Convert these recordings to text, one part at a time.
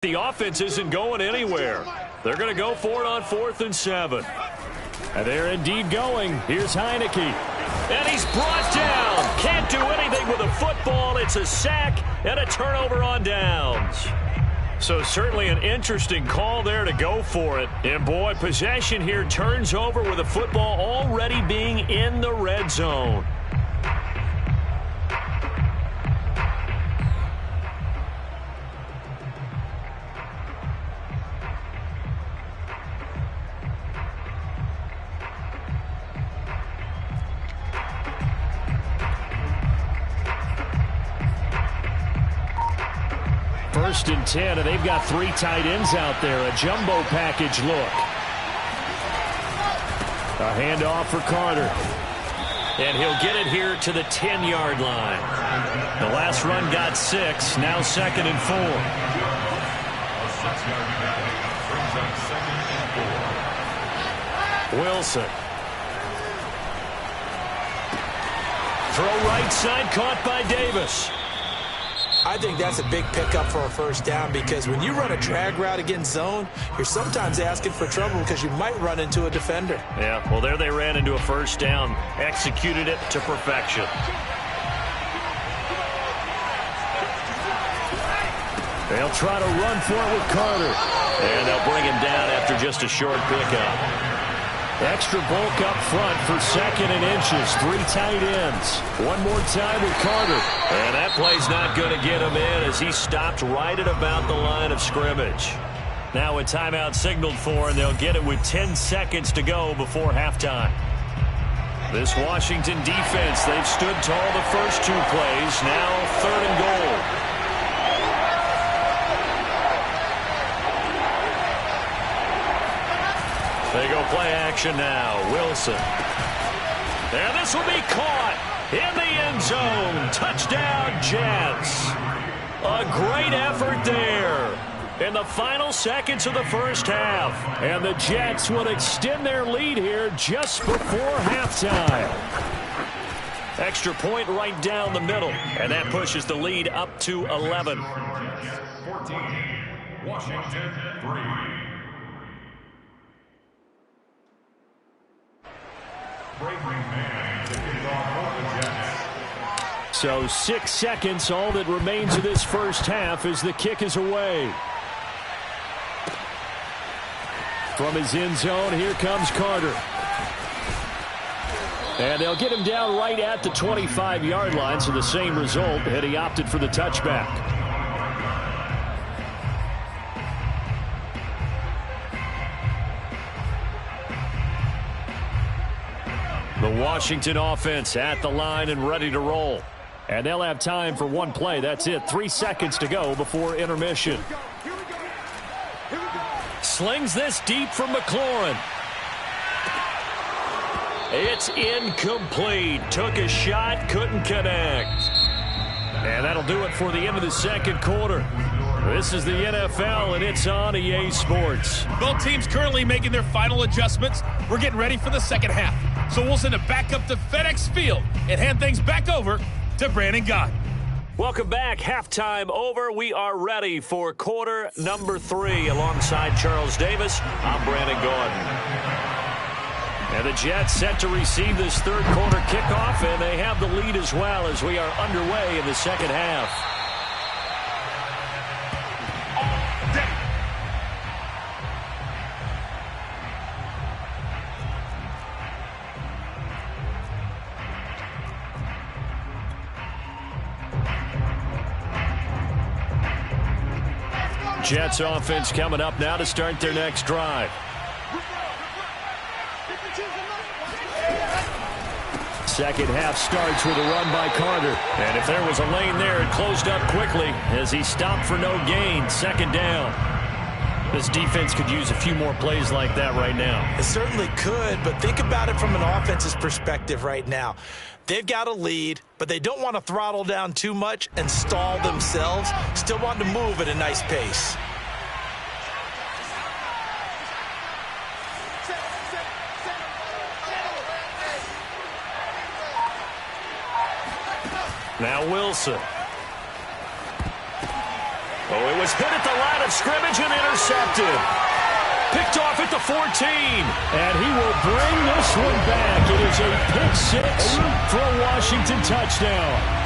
The offense isn't going anywhere. They're going to go for it on 4th and 7. And they're indeed going. Here's HiTech. And he's brought down. Can't do anything with a football. It's a sack and a turnover on downs. So certainly an interesting call there to go for it. And boy, possession here turns over with a football already being in the red zone. First and 10, and they've got 3 tight ends out there. A jumbo package look. A handoff for Carter. And he'll get it here to the 10-yard line. The last run got 6. Now 2nd and 4. Wilson. Throw right side, caught by Davis. I think that's a big pickup for a first down because when you run a drag route against zone, you're sometimes asking for trouble because you might run into a defender. Yeah, well, there they ran into a first down, executed it to perfection. They'll try to run for it with Carter. And they'll bring him down after just a short pickup. Extra bulk up front for 2nd and inches. 3 tight ends. One more time with Carter. And that play's not going to get him in as he stopped right at about the line of scrimmage. Now a timeout signaled for, and they'll get it with 10 seconds to go before halftime. This Washington defense, they've stood tall the first 2 plays. Now 3rd and goal. They go play action now. Wilson. And this will be caught in the end zone. Touchdown, Jets. A great effort there in the final seconds of the first half. And the Jets will extend their lead here just before halftime. Extra point right down the middle. And that pushes the lead up to 11. 14, Washington 3. So 6 seconds, all that remains of this first half as the kick is away. From his end zone, here comes Carter. And they'll get him down right at the 25-yard line, so the same result, and he opted for the touchback. The Washington offense at the line and ready to roll. And they'll have time for one play. That's it. 3 seconds to go before intermission. Slings this deep from McLaurin. It's incomplete. Took a shot, couldn't connect. And that'll do it for the end of the second quarter. This is the NFL, and it's on EA Sports. Both teams currently making their final adjustments. We're getting ready for the second half. So we'll send it back up to FedEx Field and hand things back over to Brandon Gott. Welcome back. Halftime over. We are ready for quarter number 3. Alongside Charles Davis, I'm Brandon Gordon. And the Jets set to receive this third quarter kickoff, and they have the lead as well as we are underway in the second half. Jets offense coming up now to start their next drive. Second half starts with a run by Carter. And if there was a lane there, it closed up quickly as he stopped for no gain. 2nd down. This defense could use a few more plays like that right now. It certainly could, but think about it from an offense's perspective right now. They've got a lead, but they don't want to throttle down too much and stall themselves. Still want to move at a nice pace. Now Wilson. Oh, it was hit at the line of scrimmage and intercepted. Picked off at the 14. And he will bring this one back. It is a pick six for a Washington touchdown.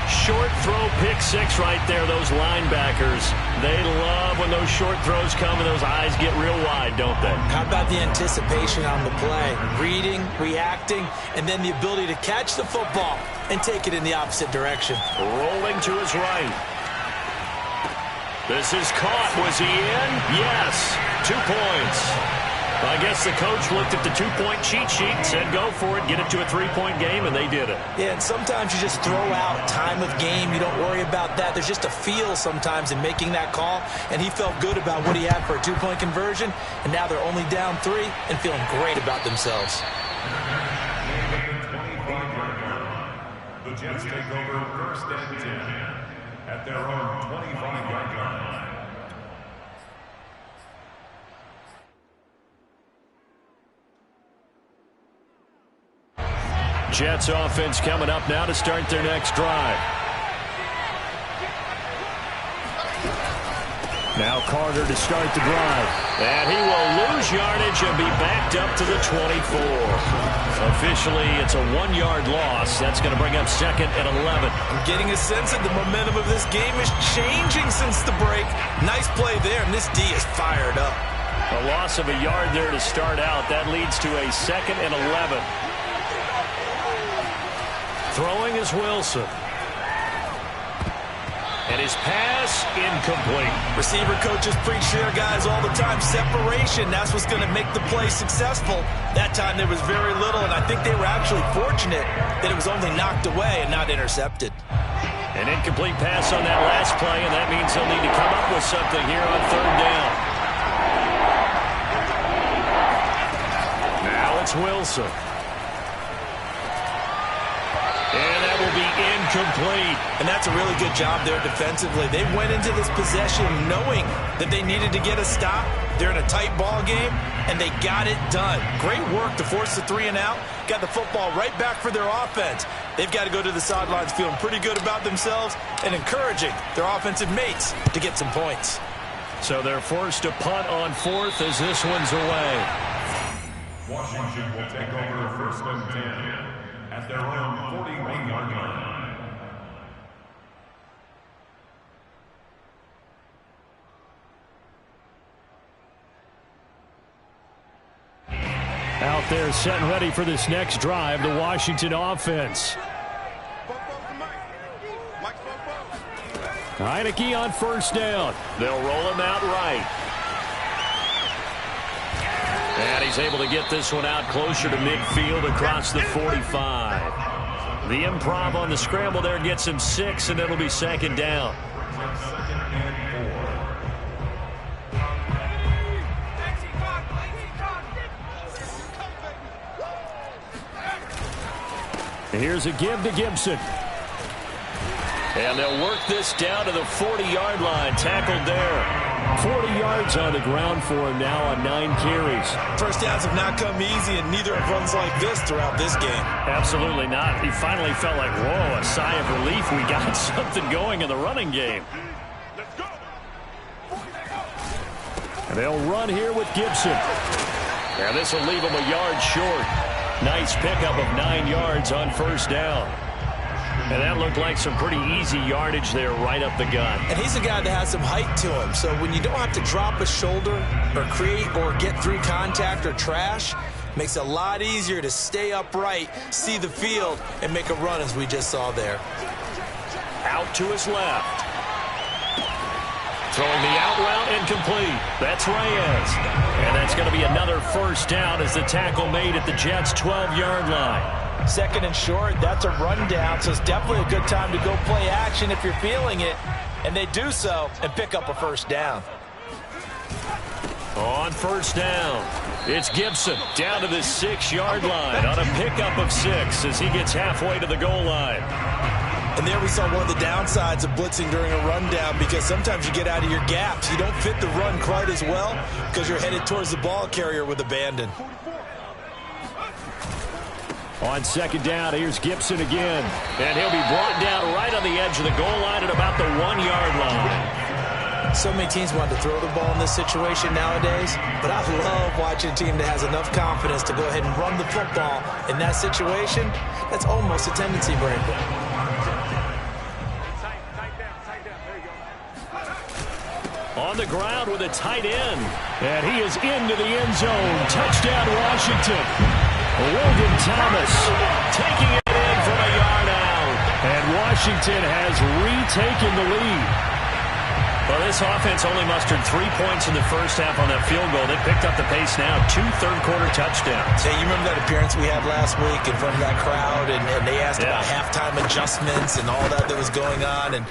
Short throw pick six right there. Those linebackers, they love when those short throws come and those eyes get real wide, don't they? How about the anticipation on the play? Reading, reacting, and then the ability to catch the football and take it in the opposite direction. Rolling to his right. This is caught. Was he in? Yes. 2 points. I guess the coach looked at the 2-point cheat sheet and said, go for it, get it to a 3-point game, and they did it. Yeah, and sometimes you just throw out time of game. You don't worry about that. There's just a feel sometimes in making that call, and he felt good about what he had for a 2-point conversion, and now they're only down 3 and feeling great about themselves. The Jets take over first and 10 at their own 25-yard line. Jets offense coming up now to start their next drive. Now Carter to start the drive. And he will lose yardage and be backed up to the 24. Officially, it's a 1-yard loss. That's going to bring up second and 11. I'm getting a sense that the momentum of this game is changing since the break. Nice play there, and this D is fired up. A loss of a yard there to start out. That leads to a second and 11. Throwing is Wilson. And his pass incomplete. Receiver coaches preach to their guys all the time. Separation, that's what's going to make the play successful. That time there was very little, and I think they were actually fortunate that it was only knocked away and not intercepted. An incomplete pass on that last play, and that means they'll need to come up with something here on third down. Now it's Wilson. And that will be incomplete. And that's a really good job there defensively. They went into this possession knowing that they needed to get a stop. They're in a tight ball game, and they got it done. Great work to force the 3 and out. Got the football right back for their offense. They've got to go to the sidelines feeling pretty good about themselves and encouraging their offensive mates to get some points. So they're forced to punt on fourth as this one's away. Washington will take over first and 10 at their own 41-yard line. Out there set and ready for this next drive, the Washington offense. HiTech on first down. They'll roll him out right. And he's able to get this one out closer to midfield across the 45. The improv on the scramble there gets him 6, and it'll be second down. And here's a give to Gibson. And they'll work this down to the 40-yard line. Tackled there. 40 yards on the ground for him now on 9 carries. First downs have not come easy, and neither have runs like this throughout this game. Absolutely not. He finally felt like, whoa, a sigh of relief. We got something going in the running game. And they'll run here with Gibson. And this will leave him a yard short. Nice pickup of 9 yards on first down. And that looked like some pretty easy yardage there right up the gut. And he's a guy that has some height to him. So when you don't have to drop a shoulder or create or get through contact or trash, makes it a lot easier to stay upright, see the field, and make a run as we just saw there. Out to his left. Throwing the out route incomplete. That's Reyes. And that's going to be another first down as the tackle made at the Jets' 12-yard line. Second and short, that's a rundown, so it's definitely a good time to go play action if you're feeling it. And they do so and pick up a first down. On first down, it's Gibson down to the 6-yard line on a pickup of 6 as he gets halfway to the goal line. And there we saw one of the downsides of blitzing during a rundown, because sometimes you get out of your gaps. You don't fit the run quite as well because you're headed towards the ball carrier with abandon. On second down, here's Gibson again. And he'll be brought down right on the edge of the goal line at about the 1-yard line. So many teams want to throw the ball in this situation nowadays, but I love watching a team that has enough confidence to go ahead and run the football in that situation. That's almost a tendency breaker. On the ground with a tight end. And he is into the end zone. Touchdown, Washington. Logan Thomas taking it in from a yard out. And Washington has retaken the lead. Well, this offense only mustered 3 points in the first half on that field goal. They picked up the pace now. 2 third-quarter touchdowns. Hey, you remember that appearance we had last week in front of that crowd, and they asked about halftime adjustments and all that was going on, and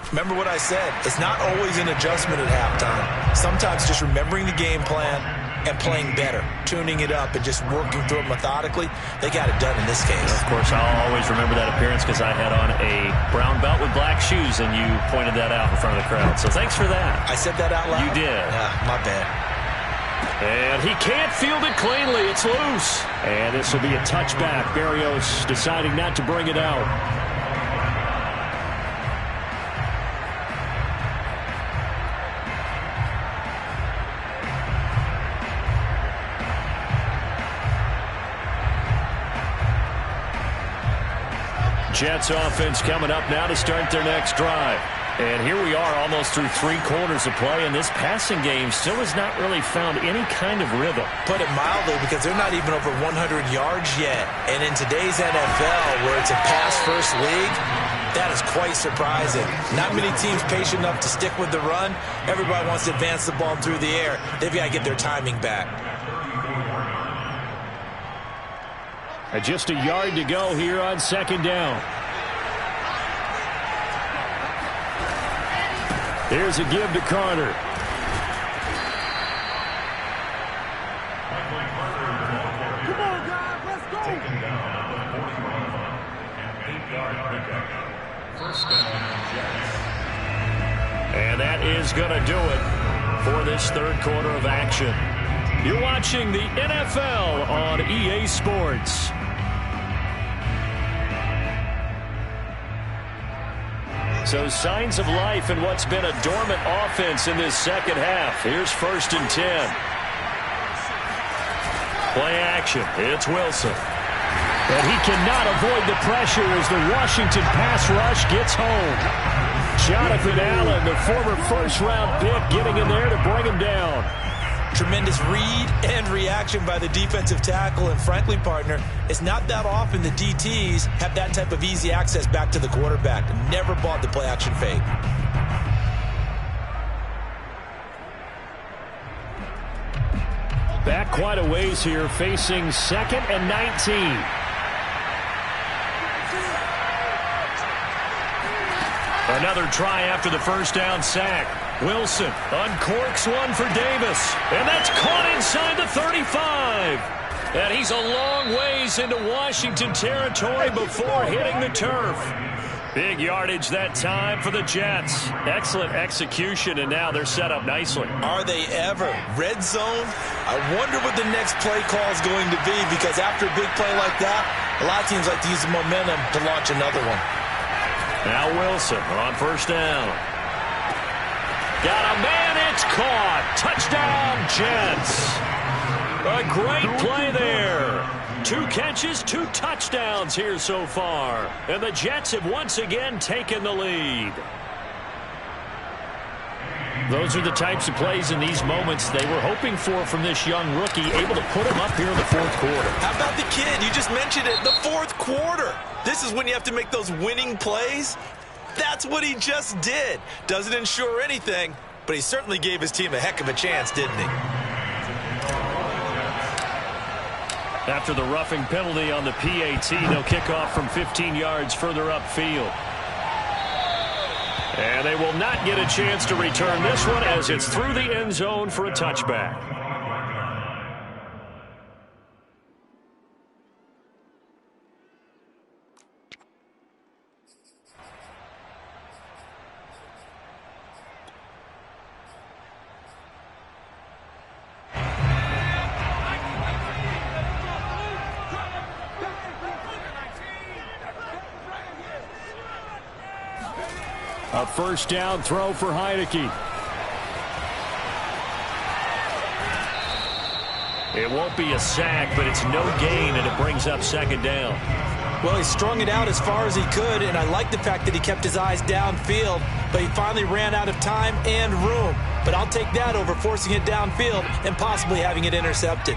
remember what I said. It's not always an adjustment at halftime. Sometimes just remembering the game plan and playing better, tuning it up and just working through it methodically. They got it done in this case. Of course, I'll always remember that appearance because I had on a brown belt with black shoes, and you pointed that out in front of the crowd. So thanks for that. I said that out loud? You did. Yeah, my bad. And he can't field it cleanly. It's loose. And this will be a touchback. Berrios deciding not to bring it out. Jets offense coming up now to start their next drive. And here we are almost through 3 quarters of play, and this passing game still has not really found any kind of rhythm. Put it mildly, because they're not even over 100 yards yet. And in today's NFL, where it's a pass-first league, that is quite surprising. Not many teams patient enough to stick with the run. Everybody wants to advance the ball through the air. They've got to get their timing back. Just a yard to go here on second down. Here's a give to Carter. Come on, guys, let's go. Taken down at the 41 and 8-yard pickup. First down, Jets. And that is going to do it for this third quarter of action. You're watching the NFL on EA Sports. So signs of life in what's been a dormant offense in this second half. Here's 1st and 10. Play action. It's Wilson. And he cannot avoid the pressure as the Washington pass rush gets home. Jonathan Allen, the former first-round pick, getting in there to bring him down. Tremendous read and reaction by the defensive tackle. And frankly, partner, it's not that often the DTs have that type of easy access back to the quarterback. Never bought the play-action fake. Back quite a ways here, facing 2nd and 19. Another try after the first down sack. Wilson uncorks one for Davis. And that's caught inside the 35. And he's a long ways into Washington territory before hitting the turf. Big yardage that time for the Jets. Excellent execution, and now they're set up nicely. Are they ever? Red zone? I wonder what the next play call is going to be, because after a big play like that, a lot of teams like to use the momentum to launch another one. Now Wilson on first down. Got a man, it's caught. Touchdown, Jets. A great play there. 2 catches, 2 touchdowns here so far. And the Jets have once again taken the lead. Those are the types of plays in these moments they were hoping for from this young rookie, able to put him up here in the 4th quarter. How about the kid? You just mentioned it, the 4th quarter. This is when you have to make those winning plays. That's what he just did. Doesn't ensure anything, but he certainly gave his team a heck of a chance, didn't he? After the roughing penalty on the PAT, they'll kick off from 15 yards further upfield. And they will not get a chance to return this one as it's through the end zone for a touchback. A first down throw for HiTech. It won't be a sack, but it's no gain, and it brings up second down. Well, he strung it out as far as he could, and I like the fact that he kept his eyes downfield, but he finally ran out of time and room. But I'll take that over forcing it downfield and possibly having it intercepted.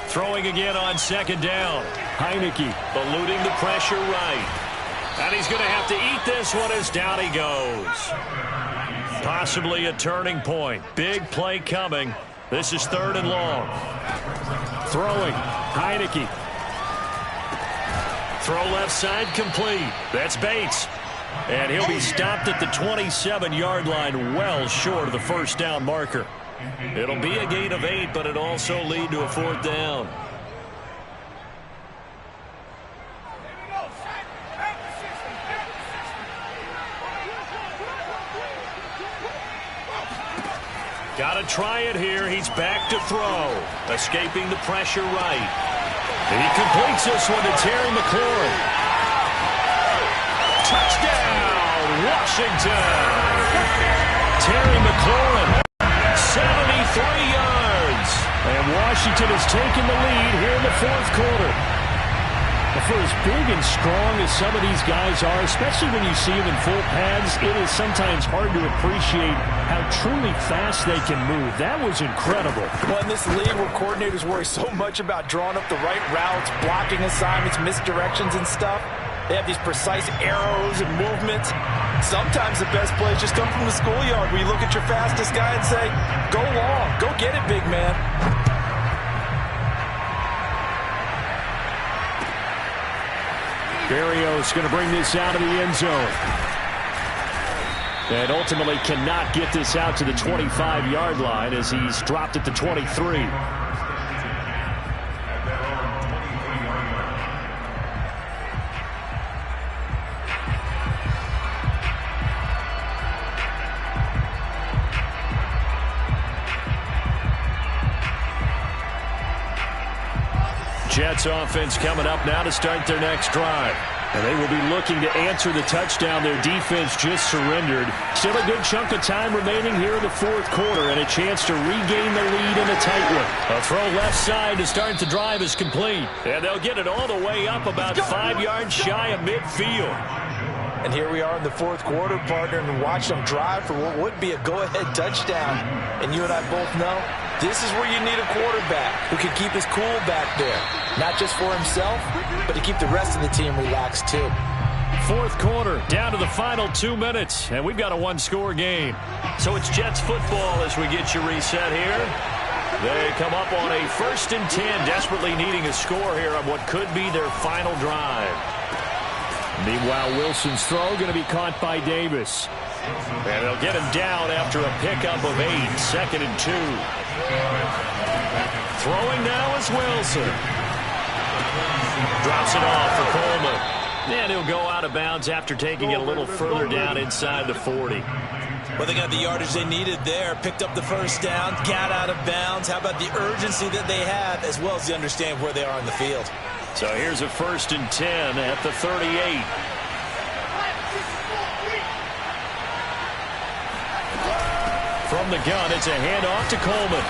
Throwing again on second down. HiTech eluding the pressure right. And he's going to have to eat this one as down he goes. Possibly a turning point. Big play coming. This is 3rd and long. Throwing. HiTech. Throw left side complete. That's Bates. And he'll be stopped at the 27-yard line, well short of the first down marker. It'll be a gain of 8, but it'll also lead to a 4th down. Got to try it here. He's back to throw. Escaping the pressure right. He completes this one to Terry McLaurin. Touchdown, Washington. Terry McLaurin, 73 yards. And Washington has taken the lead here in the 4th quarter. For as big and strong as some of these guys are, especially when you see them in full pads, it is sometimes hard to appreciate how truly fast they can move. That was incredible. Well, in this league where coordinators worry so much about drawing up the right routes, blocking assignments, misdirections and stuff, they have these precise arrows and movements. Sometimes the best plays just come from the schoolyard where you look at your fastest guy and say, go long, go get it, big man. Berrios going to bring this out of the end zone. And ultimately cannot get this out to the 25-yard line as he's dropped at the 23. Jets offense coming up now to start their next drive. And they will be looking to answer the touchdown their defense just surrendered. Still a good chunk of time remaining here in the 4th quarter and a chance to regain the lead in a tight one. A throw left side to start the drive is complete. And they'll get it all the way up about 5 yards shy of midfield. And here we are in the 4th quarter, partner, and watch them drive for what would be a go-ahead touchdown. And you and I both know this is where you need a quarterback who can keep his cool back there. Not just for himself, but to keep the rest of the team relaxed too. 4th quarter, down to the final 2 minutes, and we've got a one-score game. So it's Jets football as we get you reset here. They come up on a 1st and 10, desperately needing a score here on what could be their final drive. Meanwhile, Wilson's throw going to be caught by Davis. And they'll get him down after a pickup of 8, 2nd and 2. Throwing now is Wilson. Drops it off for Coleman. And he'll go out of bounds after taking it a little further down inside the 40. Well, they got the yardage they needed there. Picked up the first down, got out of bounds. How about the urgency that they have, as well as they understand where they are on the field. So here's a 1st and 10 at the 38. From the gun, it's a handoff to Coleman.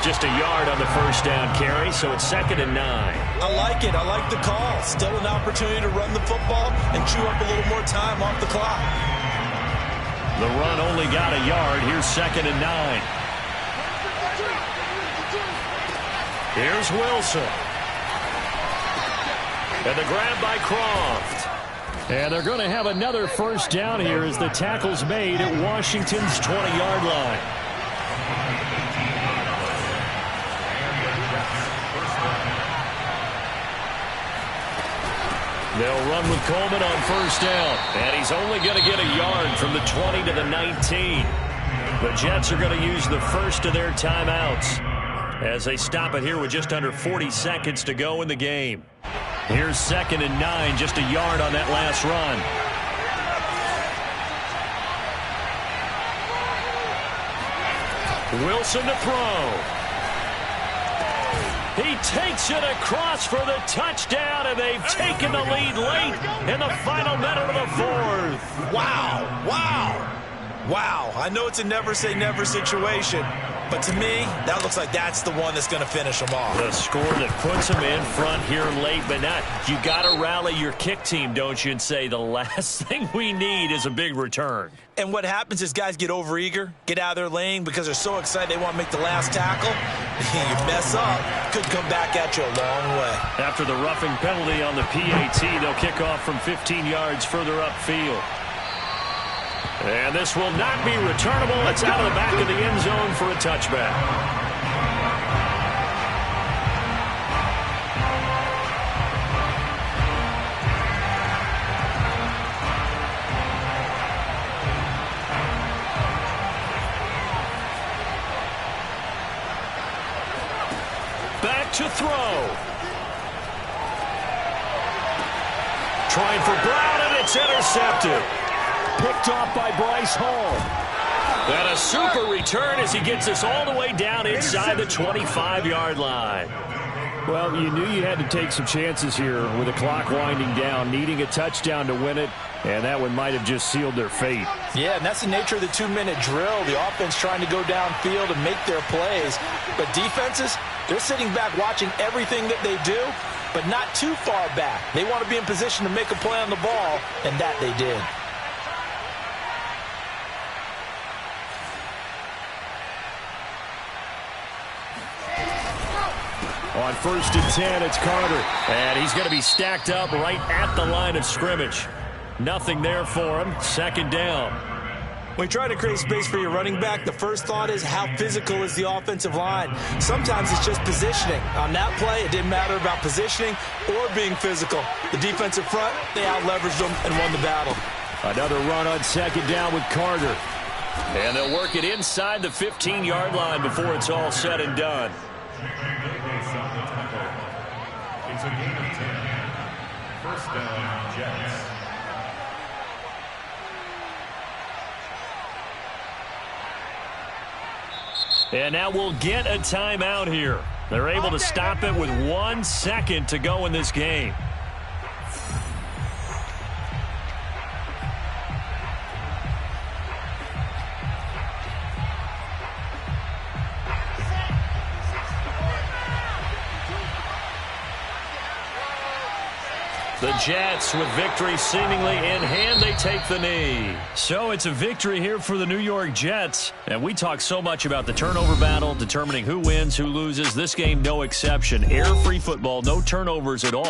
Just a yard on the first down carry, so it's 2nd and 9. I like it. I like the call. Still an opportunity to run the football and chew up a little more time off the clock. The run only got a yard. Here's 2nd and 9. Here's Wilson. And the grab by Croft. And they're going to have another first down here as the tackle's made at Washington's 20-yard line. They'll run with Coleman on first down. And he's only going to get a yard from the 20 to the 19. The Jets are going to use the first of their timeouts as they stop it here with just under 40 seconds to go in the game. Here's 2nd and 9, just a yard on that last run. Wilson to throw. He takes it across for the touchdown, and they've taken the lead late in the final minute of the fourth. Wow, wow, wow. I know it's a never-say-never situation, but to me, that looks like that's the one that's going to finish them off. The score that puts them in front here late, but not. You got to rally your kick team, don't you, and say the last thing we need is a big return. And what happens is guys get overeager, get out of their lane because they're so excited they want to make the last tackle. You mess up, could come back at you a long way. After the roughing penalty on the PAT, they'll kick off from 15 yards further upfield. And this will not be returnable. It's out of the back of the end zone for a touchback. Back to throw. Trying for Brown, and it's intercepted. Picked off by Bryce Hall. And a super return as he gets us all the way down inside the 25-yard line. Well, you knew you had to take some chances here with the clock winding down, needing a touchdown to win it, and that one might have just sealed their fate. Yeah, and that's the nature of the 2-minute drill. The offense trying to go downfield and make their plays. But defenses, they're sitting back watching everything that they do, but not too far back. They want to be in position to make a play on the ball, and that they did. On 1st and 10, it's Carter. And he's going to be stacked up right at the line of scrimmage. Nothing there for him. Second down. When you try to create space for your running back, the first thought is how physical is the offensive line. Sometimes it's just positioning. On that play, it didn't matter about positioning or being physical. The defensive front, they out-leveraged them and won the battle. Another run on second down with Carter. And they'll work it inside the 15-yard line before it's all said and done. It's a gain of 10. First down, Jets. And now we'll get a timeout here. They're able to stop it with 1 second to go in this game. The Jets, with victory seemingly in hand, they take the knee. So it's a victory here for the New York Jets. And we talk so much about the turnover battle, determining who wins, who loses. This game, no exception. Error-free football, no turnovers at all.